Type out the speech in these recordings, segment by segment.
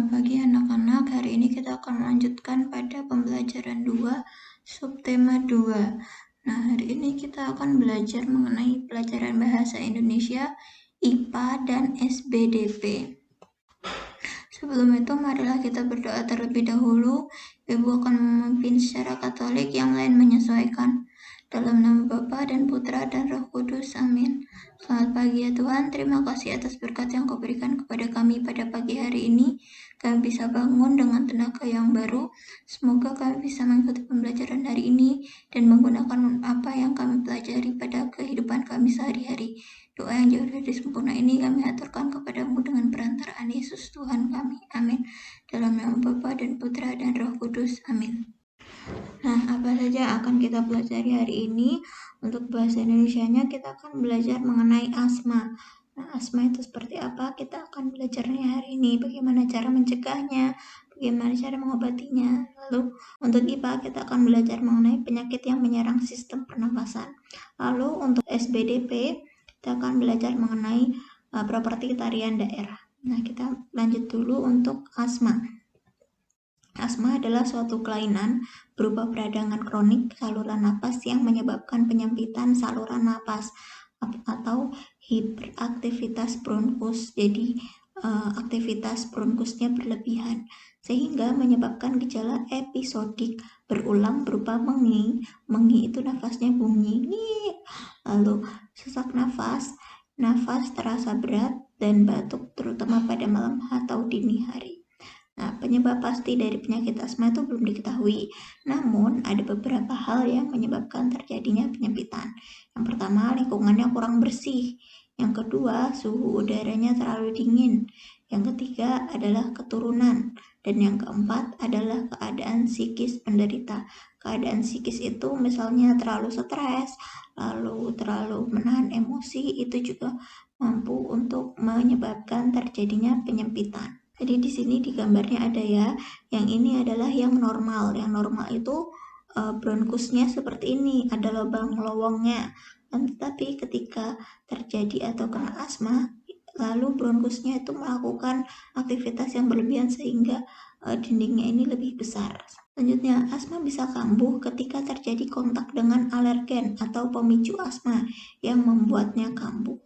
Selamat pagi anak-anak, hari ini kita akan melanjutkan pada pembelajaran 2, subtema 2. Nah, hari ini kita akan belajar mengenai pelajaran bahasa Indonesia, IPA, dan SBDP. Sebelum itu, marilah kita berdoa terlebih dahulu. Ibu akan memimpin secara Katolik, yang lain menyesuaikan. Dalam nama Bapa dan Putra dan Roh Kudus, amin. Selamat pagi ya Tuhan, terima kasih atas berkat yang Kau berikan kepada kami pada pagi hari ini. Kami bisa bangun dengan tenaga yang baru. Semoga kami bisa mengikuti pembelajaran hari ini dan menggunakan apa yang kami pelajari pada kehidupan kami sehari-hari. Doa yang jauh dari sempurna ini kami aturkan kepadamu dengan perantaraan Yesus Tuhan kami. Amin. Dalam nama Bapa dan Putra dan Roh Kudus. Amin. Nah, apa saja akan kita pelajari hari ini? Untuk bahasa Indonesianya kita akan belajar mengenai asma. Nah, asma itu seperti apa? Kita akan belajarnya hari ini. Bagaimana cara mencegahnya? Bagaimana cara mengobatinya? Lalu untuk IPA kita akan belajar mengenai penyakit yang menyerang sistem pernafasan. Lalu untuk SBDP kita akan belajar mengenai properti tarian daerah. Nah, kita lanjut dulu untuk asma. Asma adalah suatu kelainan berupa peradangan kronik saluran napas yang menyebabkan penyempitan saluran napas atau hiperaktivitas bronkus. Jadi aktivitas bronkusnya berlebihan sehingga menyebabkan gejala episodik berulang berupa mengi. Mengi itu nafasnya bunyi. Lalu sesak nafas terasa berat dan batuk terutama pada malam atau dini hari. Nah, penyebab pasti dari penyakit asma itu belum diketahui. Namun, ada beberapa hal yang menyebabkan terjadinya penyempitan. Yang pertama, lingkungannya kurang bersih. Yang kedua, suhu udaranya terlalu dingin. Yang ketiga adalah keturunan. Dan yang keempat adalah keadaan psikis penderita. Keadaan psikis itu misalnya terlalu stres, lalu terlalu menahan emosi, itu juga mampu untuk menyebabkan terjadinya penyempitan. Jadi di sini di gambarnya ada ya, yang ini adalah yang normal. Yang normal itu bronkusnya seperti ini, ada lubang-lowongnya. Tetapi ketika terjadi atau kena asma, lalu bronkusnya itu melakukan aktivitas yang berlebihan sehingga dindingnya ini lebih besar. Selanjutnya, asma bisa kambuh ketika terjadi kontak dengan alergen atau pemicu asma yang membuatnya kambuh.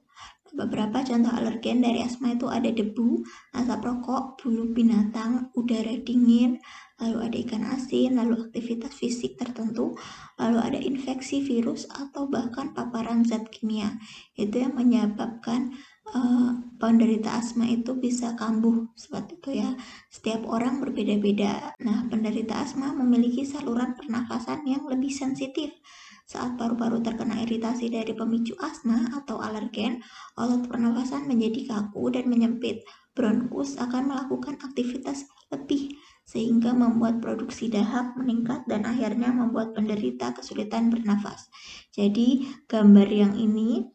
Beberapa contoh alergen dari asma itu ada debu, asap rokok, bulu binatang, udara dingin, lalu ada ikan asin, lalu aktivitas fisik tertentu, lalu ada infeksi virus atau bahkan paparan zat kimia. Itu yang menyebabkan penderita asma itu bisa kambuh seperti itu ya. Setiap orang berbeda-beda. Nah, penderita asma memiliki saluran pernafasan yang lebih sensitif. Saat paru-paru terkena iritasi dari pemicu asma atau alergen, otot pernafasan menjadi kaku dan menyempit. Bronkus akan melakukan aktivitas lebih sehingga membuat produksi dahak meningkat dan akhirnya membuat penderita kesulitan bernafas. Jadi gambar yang ini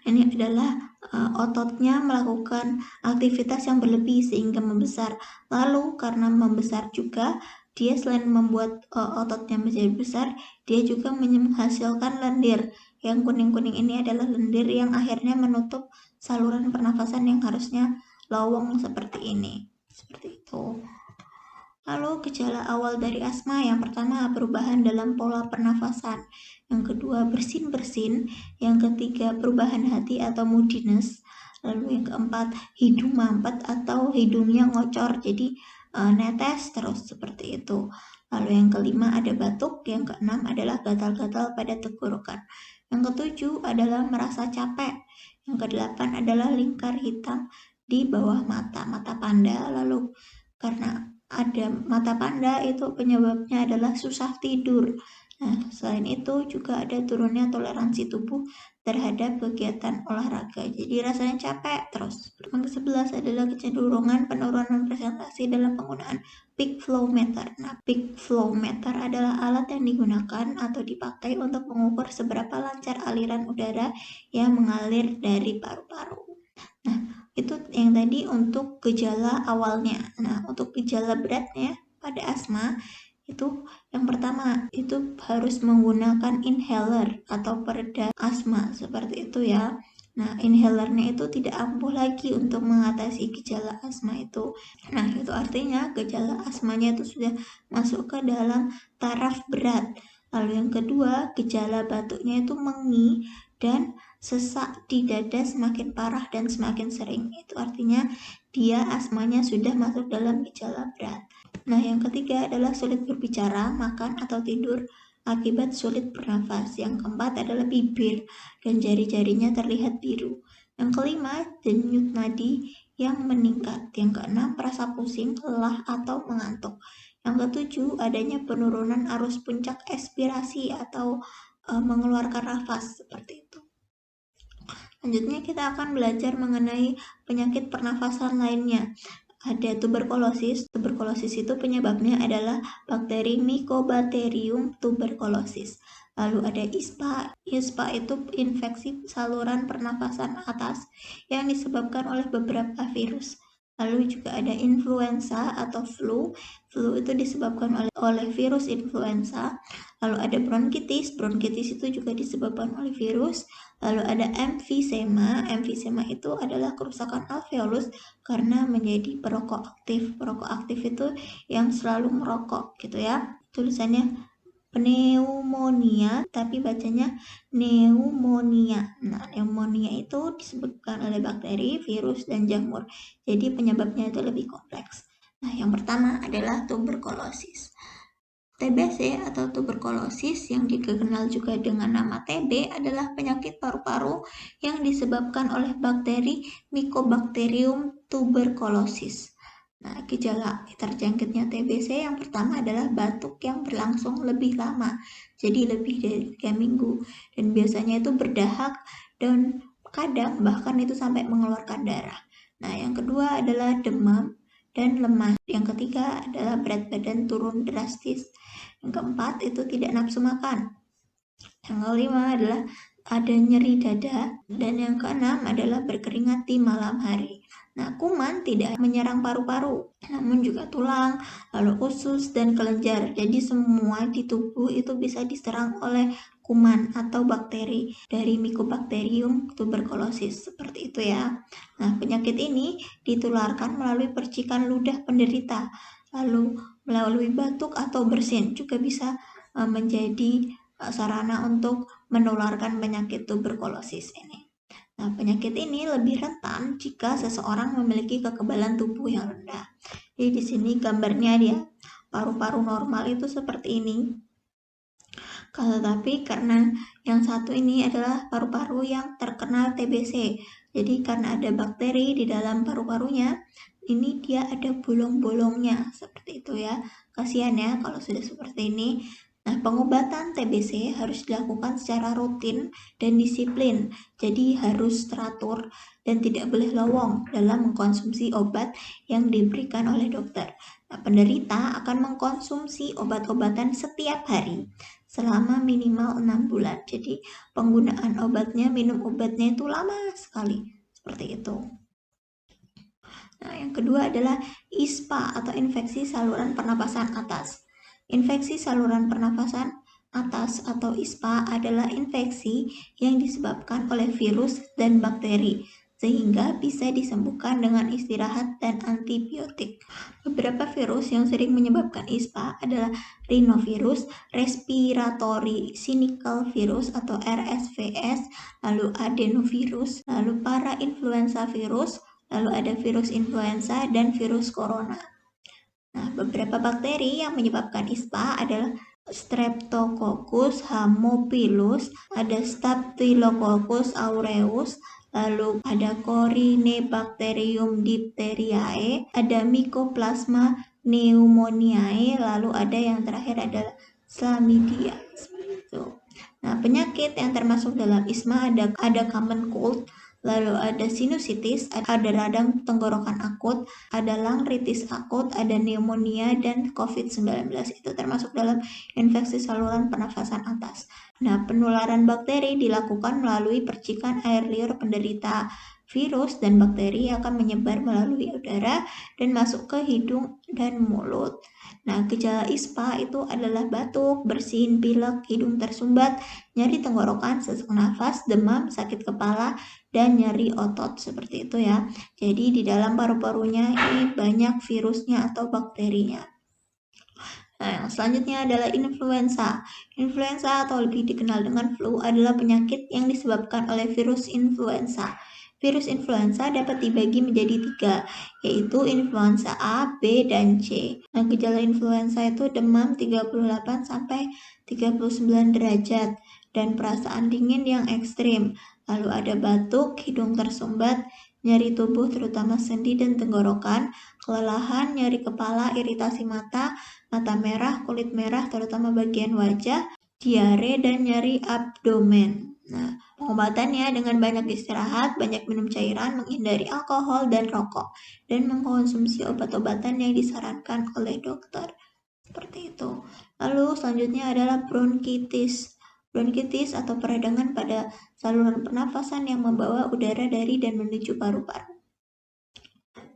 adalah ototnya melakukan aktivitas yang berlebih sehingga membesar. Lalu karena membesar juga, dia selain membuat ototnya menjadi besar, dia juga menghasilkan lendir. Yang kuning-kuning ini adalah lendir yang akhirnya menutup saluran pernafasan yang harusnya lowong seperti ini. Seperti itu. Lalu gejala awal dari asma, yang pertama perubahan dalam pola pernafasan, yang kedua bersin-bersin, yang ketiga perubahan hati atau moodiness, lalu yang keempat hidung mampet atau hidungnya ngocor, jadi netes terus seperti itu. Lalu yang kelima ada batuk, yang keenam adalah gatal-gatal pada tenggorokan, yang ketujuh adalah merasa capek, yang kedelapan adalah lingkar hitam di bawah mata panda. Lalu karena ada mata panda itu penyebabnya adalah susah tidur. Nah, selain itu juga ada turunnya toleransi tubuh terhadap kegiatan olahraga. Jadi rasanya capek terus. Yang ke-11 adalah kecenderungan penurunan presentasi dalam penggunaan peak flow meter. Nah, peak flow meter adalah alat yang digunakan atau dipakai untuk mengukur seberapa lancar aliran udara yang mengalir dari paru-paru. Nah, itu yang tadi untuk gejala awalnya. Nah, untuk gejala beratnya pada asma itu yang pertama itu harus menggunakan inhaler atau pereda asma seperti itu ya. Nah, inhalernya itu tidak ampuh lagi untuk mengatasi gejala asma itu. Nah, itu artinya gejala asmanya itu sudah masuk ke dalam taraf berat. Lalu yang kedua, gejala batuknya itu mengi dan sesak di dada semakin parah dan semakin sering. Itu artinya dia asmanya sudah masuk dalam gejala berat. Nah, yang ketiga adalah sulit berbicara, makan, atau tidur akibat sulit bernafas. Yang keempat adalah bibir dan jari-jarinya terlihat biru. Yang kelima, denyut nadi yang meningkat. Yang keenam, rasa pusing, lelah, atau mengantuk. Yang ketujuh, adanya penurunan arus puncak expirasi atau mengeluarkan nafas seperti itu. Selanjutnya kita akan belajar mengenai penyakit pernafasan lainnya. Ada tuberkulosis. Tuberkulosis itu penyebabnya adalah bakteri Mycobacterium tuberculosis. Lalu ada ISPA. ISPA itu infeksi saluran pernafasan atas yang disebabkan oleh beberapa virus. Lalu juga ada influenza atau flu. Flu itu disebabkan oleh virus influenza. Lalu ada bronkitis. Bronkitis itu juga disebabkan oleh virus. Lalu ada emfisema. Emfisema itu adalah kerusakan alveolus karena menjadi perokok aktif. Perokok aktif itu yang selalu merokok gitu ya. Tulisannya pneumonia tapi bacanya pneumonia. Nah, pneumonia itu disebabkan oleh bakteri, virus, dan jamur. Jadi penyebabnya itu lebih kompleks. Nah, yang pertama adalah tuberkulosis. TBC atau tuberkulosis yang dikenal juga dengan nama TB adalah penyakit paru-paru yang disebabkan oleh bakteri Mycobacterium tuberculosis. Nah, gejala terjangkitnya TBC yang pertama adalah batuk yang berlangsung lebih lama, jadi lebih dari 3 minggu, dan biasanya itu berdahak dan kadang bahkan itu sampai mengeluarkan darah. Nah, yang kedua adalah demam dan lemas. Yang ketiga adalah berat badan turun drastis. Yang keempat itu tidak nafsu makan. Yang kelima adalah ada nyeri dada. Dan yang keenam adalah berkeringat di malam hari. Nah, kuman tidak menyerang paru-paru, namun juga tulang, lalu usus, dan kelenjar. Jadi semua di tubuh itu bisa diserang oleh kuman atau bakteri dari Mycobacterium tuberculosis. Seperti itu ya. Nah, penyakit ini ditularkan melalui percikan ludah penderita. Lalu melalui batuk atau bersin juga bisa menjadi sarana untuk menularkan penyakit tuberkulosis ini. Nah, penyakit ini lebih rentan jika seseorang memiliki kekebalan tubuh yang rendah. Jadi di sini gambarnya dia paru-paru normal itu seperti ini. Tetapi karena yang satu ini adalah paru-paru yang terkena TBC. Jadi karena ada bakteri di dalam paru-parunya, ini dia ada bolong-bolongnya seperti itu ya. Kasihan ya kalau sudah seperti ini. Nah, pengobatan TBC harus dilakukan secara rutin dan disiplin. Jadi harus teratur dan tidak boleh lowong dalam mengkonsumsi obat yang diberikan oleh dokter. Nah, penderita akan mengkonsumsi obat-obatan setiap hari selama minimal 6 bulan. Jadi penggunaan obatnya, minum obatnya itu lama sekali. Seperti itu. Nah, yang kedua adalah ISPA atau infeksi saluran pernapasan atas. Infeksi saluran pernapasan atas atau ISPA adalah infeksi yang disebabkan oleh virus dan bakteri, sehingga bisa disembuhkan dengan istirahat dan antibiotik. Beberapa virus yang sering menyebabkan ISPA adalah rhinovirus, respiratory syncytial virus atau RSVS, lalu adenovirus, lalu parainfluenza virus, lalu ada virus influenza dan virus corona. Nah, beberapa bakteri yang menyebabkan ISPA adalah Streptococcus haemophilus, ada Staphylococcus aureus, lalu ada Corynebacterium diphtheriae, ada Mycoplasma pneumoniae, lalu ada yang terakhir adalah Chlamydia. Nah, penyakit yang termasuk dalam ISPA ada common cold, lalu ada sinusitis, ada radang tenggorokan akut, ada langritis akut, ada pneumonia, dan COVID-19. Itu termasuk dalam infeksi saluran pernafasan atas. Nah, penularan bakteri dilakukan melalui percikan air liur penderita. Virus dan bakteri akan menyebar melalui udara dan masuk ke hidung dan mulut. Nah, gejala ISPA itu adalah batuk, bersin, pilek, hidung tersumbat, nyeri tenggorokan, sesak nafas, demam, sakit kepala, dan nyeri otot, seperti itu ya. Jadi di dalam paru-parunya ini banyak virusnya atau bakterinya. Nah, yang selanjutnya adalah influenza. Influenza atau lebih dikenal dengan flu adalah penyakit yang disebabkan oleh virus influenza. Virus influenza dapat dibagi menjadi 3, yaitu influenza A, B, dan C. Nah, gejala influenza itu demam 38-39 derajat dan perasaan dingin yang ekstrim. Lalu ada batuk, hidung tersumbat, nyeri tubuh terutama sendi dan tenggorokan, kelelahan, nyeri kepala, iritasi mata, mata merah, kulit merah terutama bagian wajah, diare, dan nyeri abdomen. Nah, pengobatannya dengan banyak istirahat, banyak minum cairan, menghindari alkohol dan rokok, dan mengkonsumsi obat-obatan yang disarankan oleh dokter. Seperti itu. Lalu selanjutnya adalah bronkitis. Bronkitis atau peradangan pada saluran pernafasan yang membawa udara dari dan menuju paru-paru.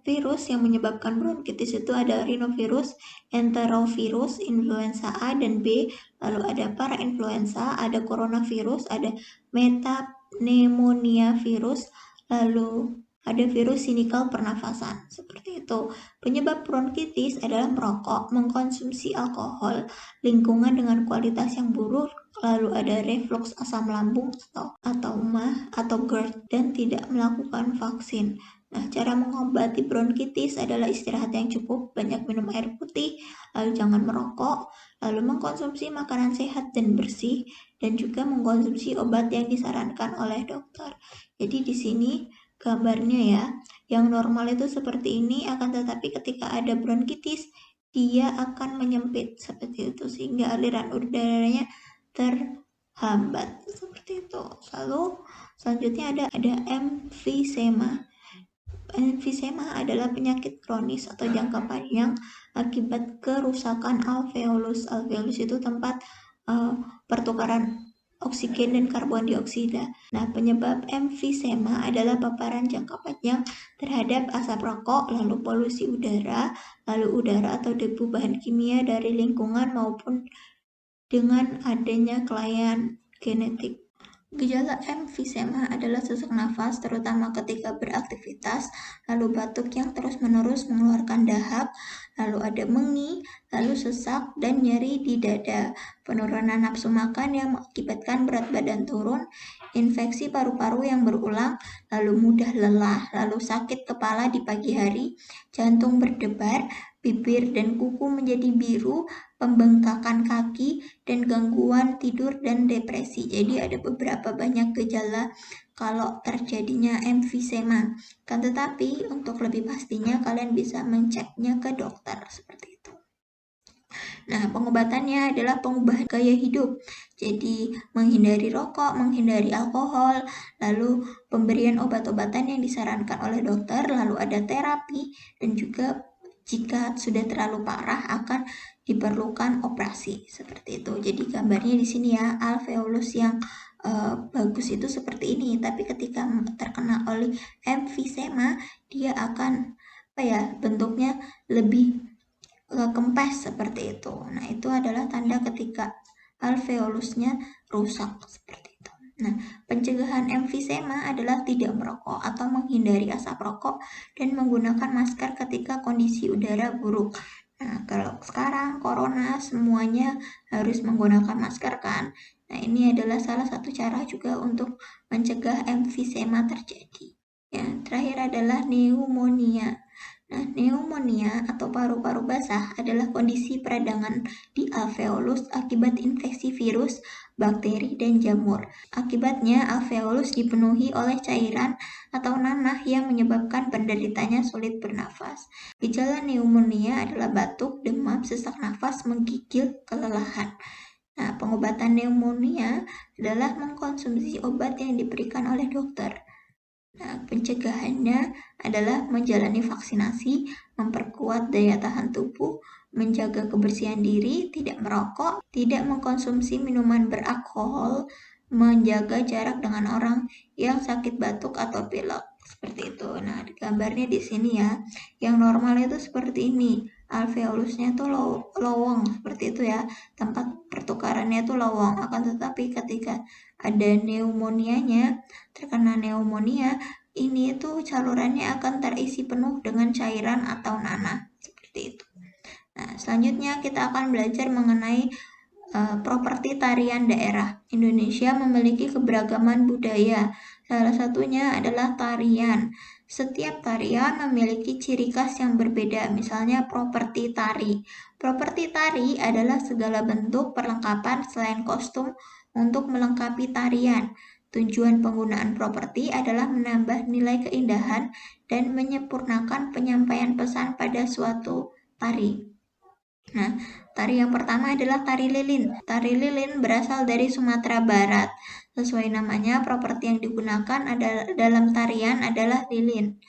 Virus yang menyebabkan bronkitis itu ada rhinovirus, enterovirus, influenza A dan B, lalu ada parainfluenza, ada coronavirus, ada metapneumonia virus, lalu ada virus sinikal pernafasan. Seperti itu. Penyebab bronkitis adalah merokok, mengkonsumsi alkohol, lingkungan dengan kualitas yang buruk, lalu ada reflux asam lambung atau MAH atau GERD, dan tidak melakukan vaksin. Nah, cara mengobati bronkitis adalah istirahat yang cukup, banyak minum air putih, lalu jangan merokok, lalu mengkonsumsi makanan sehat dan bersih, dan juga mengkonsumsi obat yang disarankan oleh dokter. Jadi di sini gambarnya ya, yang normal itu seperti ini, akan tetapi ketika ada bronkitis, dia akan menyempit seperti itu, sehingga aliran udaranya terhambat seperti itu. Lalu selanjutnya ada emfisema. Emfisema adalah penyakit kronis atau jangka panjang akibat kerusakan alveolus. Alveolus itu tempat pertukaran oksigen dan karbon dioksida. Nah, penyebab emfisema adalah paparan jangka panjang terhadap asap rokok, lalu polusi udara, lalu udara atau debu bahan kimia dari lingkungan maupun dengan adanya kelainan genetik. Gejala emfisema adalah sesak nafas, terutama ketika beraktivitas, lalu batuk yang terus-menerus mengeluarkan dahak, lalu ada mengi, lalu sesak, dan nyeri di dada, penurunan nafsu makan yang mengakibatkan berat badan turun, infeksi paru-paru yang berulang, lalu mudah lelah, lalu sakit kepala di pagi hari, jantung berdebar, bibir dan kuku menjadi biru, pembengkakan kaki, dan gangguan tidur dan depresi. Jadi ada beberapa banyak gejala kalau terjadinya emfisema. Kan tetapi untuk lebih pastinya kalian bisa menceknya ke dokter seperti itu. Nah, pengobatannya adalah pengubahan gaya hidup. Jadi menghindari rokok, menghindari alkohol, lalu pemberian obat-obatan yang disarankan oleh dokter, lalu ada terapi, dan juga jika sudah terlalu parah akan diperlukan operasi seperti itu. Jadi gambarnya di sini ya, alveolus yang bagus itu seperti ini, tapi ketika terkena oleh emfisema dia akan bentuknya lebih kempes seperti itu. Nah, itu adalah tanda ketika alveolusnya rusak seperti itu. Nah, pencegahan emfisema adalah tidak merokok atau menghindari asap rokok dan menggunakan masker ketika kondisi udara buruk. Nah, kalau sekarang corona semuanya harus menggunakan masker kan. Nah, ini adalah salah satu cara juga untuk mencegah emfisema terjadi. Yang terakhir adalah pneumonia. Nah, pneumonia atau paru-paru basah adalah kondisi peradangan di alveolus akibat infeksi virus, bakteri, dan jamur. Akibatnya, alveolus dipenuhi oleh cairan atau nanah yang menyebabkan penderitanya sulit bernafas. Gejala pneumonia adalah batuk, demam, sesak nafas, menggigil, kelelahan. Nah, pengobatan pneumonia adalah mengkonsumsi obat yang diberikan oleh dokter. Nah, pencegahannya adalah menjalani vaksinasi, memperkuat daya tahan tubuh, menjaga kebersihan diri, tidak merokok, tidak mengkonsumsi minuman beralkohol, menjaga jarak dengan orang yang sakit batuk atau pilek. Seperti itu. Nah, gambarnya di sini ya. Yang normal itu seperti ini. Alveolusnya tuh lowong seperti itu ya. Tempat pertukarannya tuh lowong. Akan tetapi ketika ada pneumonianya, terkena pneumonia, ini tuh salurannya akan terisi penuh dengan cairan atau nanah. Seperti itu. Nah, selanjutnya kita akan belajar mengenai properti tarian daerah. Indonesia memiliki keberagaman budaya. Salah satunya adalah tarian. Setiap tarian memiliki ciri khas yang berbeda, misalnya properti tari. Properti tari adalah segala bentuk perlengkapan selain kostum untuk melengkapi tarian. Tujuan penggunaan properti adalah menambah nilai keindahan dan menyempurnakan penyampaian pesan pada suatu tari. Nah, tari yang pertama adalah tari lilin. Tari lilin berasal dari Sumatera Barat. Sesuai namanya, properti yang digunakan dalam tarian adalah lilin.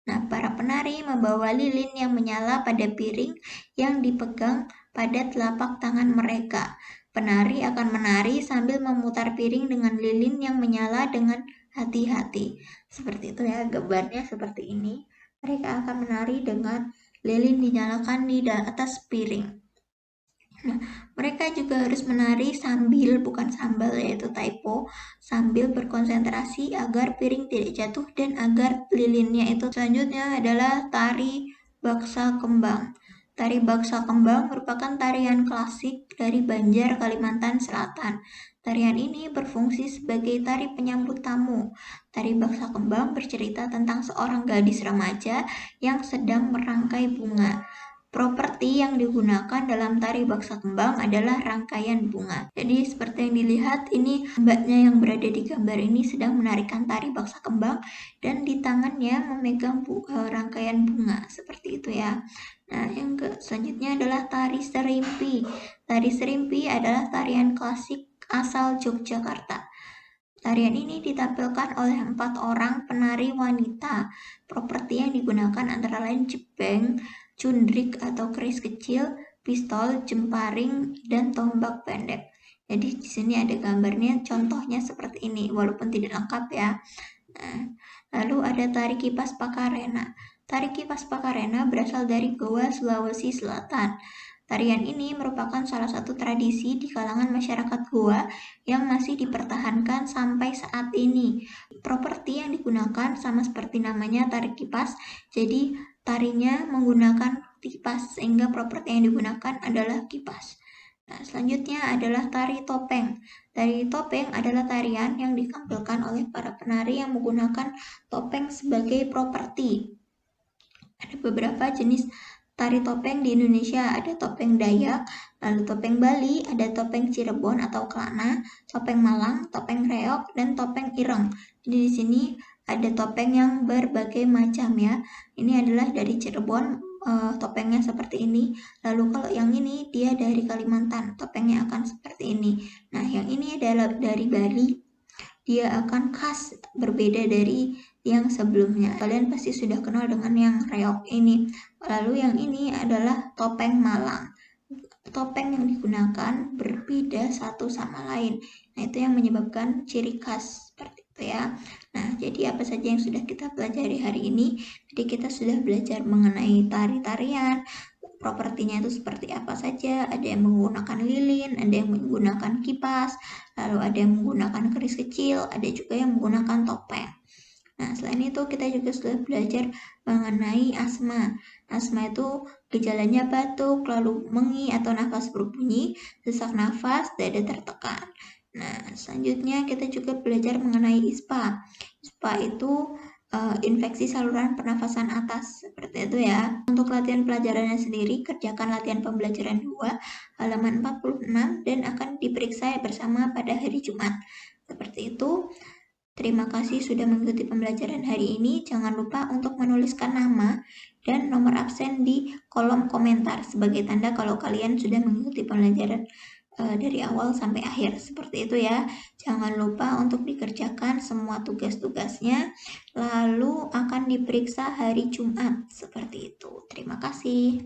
Nah, para penari membawa lilin yang menyala pada piring yang dipegang pada telapak tangan mereka. Penari akan menari sambil memutar piring dengan lilin yang menyala dengan hati-hati. Seperti itu ya, gambarnya seperti ini. Mereka akan menari dengan lilin dinyalakan di atas piring. Nah, mereka juga harus menari sambil, bukan sambal yaitu typo, sambil berkonsentrasi agar piring tidak jatuh dan agar lilinnya itu. Selanjutnya adalah tari baksa kembang. Tari baksa kembang merupakan tarian klasik dari Banjar, Kalimantan Selatan. Tarian ini berfungsi sebagai tari penyambut tamu. Tari baksa kembang bercerita tentang seorang gadis remaja yang sedang merangkai bunga. Properti yang digunakan dalam tari baksa kembang adalah rangkaian bunga. Jadi seperti yang dilihat, ini mbaknya yang berada di gambar ini sedang menarikan tari baksa kembang dan di tangannya memegang rangkaian bunga. Seperti itu ya. Nah, yang selanjutnya adalah tari serimpi. Tari serimpi adalah tarian klasik asal Yogyakarta. Tarian ini ditampilkan oleh 4 orang penari wanita. Properti yang digunakan antara lain jebeng, cundrik atau keris kecil, pistol, jemparing, dan tombak pendek. Jadi di sini ada gambarnya, contohnya seperti ini, walaupun tidak lengkap ya. Nah, lalu ada tari kipas pakarena. Tari kipas pakarena berasal dari Goa, Sulawesi Selatan. Tarian ini merupakan salah satu tradisi di kalangan masyarakat Goa yang masih dipertahankan sampai saat ini. Properti yang digunakan sama seperti namanya tari kipas, jadi tarinya menggunakan kipas sehingga properti yang digunakan adalah kipas. Nah, selanjutnya adalah tari topeng. Tari topeng adalah tarian yang ditampilkan oleh para penari yang menggunakan topeng sebagai properti. Ada beberapa jenis tari topeng di Indonesia, ada topeng Dayak, lalu topeng Bali, ada topeng Cirebon atau Kelana, topeng Malang, topeng Reok, dan topeng Ireng. Jadi di sini ada topeng yang berbagai macam ya. Ini adalah dari Cirebon, topengnya seperti ini. Lalu kalau yang ini dia dari Kalimantan, topengnya akan seperti ini. Nah, yang ini adalah dari Bali. Dia akan khas berbeda dari yang sebelumnya. Kalian pasti sudah kenal dengan yang reok ini. Lalu yang ini adalah topeng Malang. Topeng yang digunakan berbeda satu sama lain. Nah, itu yang menyebabkan ciri khas seperti itu ya. Nah, jadi apa saja yang sudah kita pelajari hari ini? Jadi kita sudah belajar mengenai tari-tarian, propertinya itu seperti apa saja. Ada yang menggunakan lilin, ada yang menggunakan kipas, lalu ada yang menggunakan keris kecil, ada juga yang menggunakan topeng. Nah, selain itu kita juga sudah belajar mengenai asma. Asma itu gejalanya batuk, lalu mengi atau nafas berbunyi, sesak nafas, dada tertekan. Nah, selanjutnya kita juga belajar mengenai ISPA. ISPA itu infeksi saluran pernafasan atas, seperti itu ya. Untuk latihan pelajarannya sendiri, kerjakan latihan pembelajaran 2, halaman 46, dan akan diperiksa bersama pada hari Jumat. Seperti itu. Terima kasih sudah mengikuti pembelajaran hari ini. Jangan lupa untuk menuliskan nama dan nomor absen di kolom komentar sebagai tanda kalau kalian sudah mengikuti pembelajaran dari awal sampai akhir. Seperti itu ya. Jangan lupa untuk dikerjakan semua tugas-tugasnya. Lalu akan diperiksa hari Jumat. Seperti itu. Terima kasih.